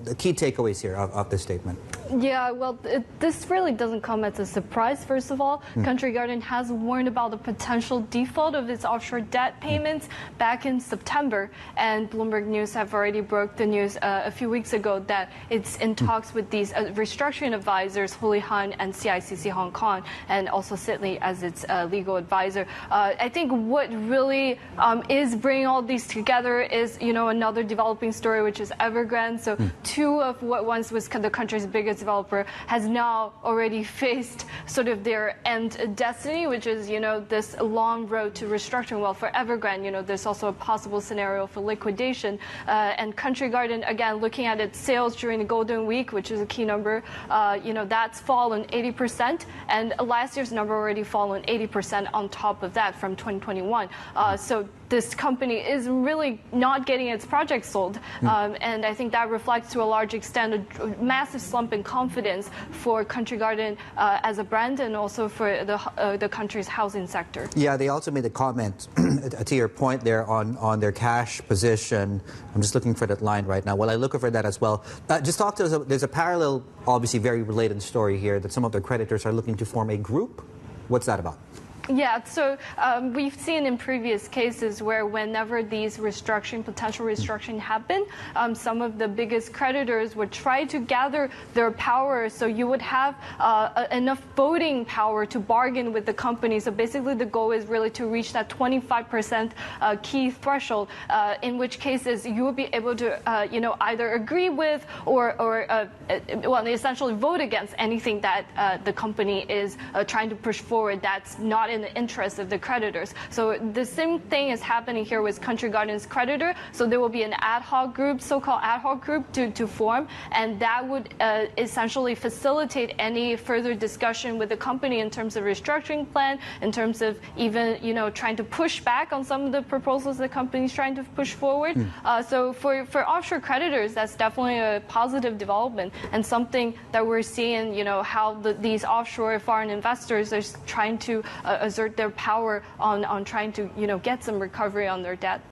the key takeaways here of this statement? Yeah, well, this really doesn't come as a surprise. First of all, Country Garden has warned about the potential default of its offshore debt payments back in September, and Bloomberg News have already broke the news a few weeks ago that it's in talks with these restructuring advisors, Houlihan and CICC Hong Kong, and also Sidley as its legal advisor. I think what really is bringing all these together is, another developing story, which is Evergrande. So two of what once was the country's biggest developer has now already faced sort of their end destiny, which is, this long road to restructuring. Well, for Evergrande, there's also a possible scenario for liquidation. And Country Garden, again, looking at its sales during the Golden Week, which is a key number, that's fallen 80%. And last year's number already fallen 80% on top of that from 2021. So this company is really not getting its projects sold. And I think that reflects to a large extent a massive slump in confidence for Country Garden as a brand and also for the country's housing sector. Yeah, they also made a comment to your point there on their cash position. I'm just looking for that line right now. Well, I look for that as well. Just talk to us. There's a parallel, obviously very related story here that some of their creditors are looking to form a group. What's that about? Yeah, so we've seen in previous cases where whenever these potential restructuring happen, some of the biggest creditors would try to gather their power so you would have enough voting power to bargain with the company. So basically the goal is really to reach that 25% key threshold, in which cases you would be able to either agree with or essentially vote against anything that the company is trying to push forward that's not in the interest of the creditors. So the same thing is happening here with Country Garden's creditor. So there will be an ad hoc group, so-called ad hoc group to form, and that would essentially facilitate any further discussion with the company in terms of restructuring plan, in terms of even, trying to push back on some of the proposals the company is trying to push forward. So for offshore creditors, that's definitely a positive development and something that we're seeing, how these offshore foreign investors are trying to assert their power on trying to, get some recovery on their debt.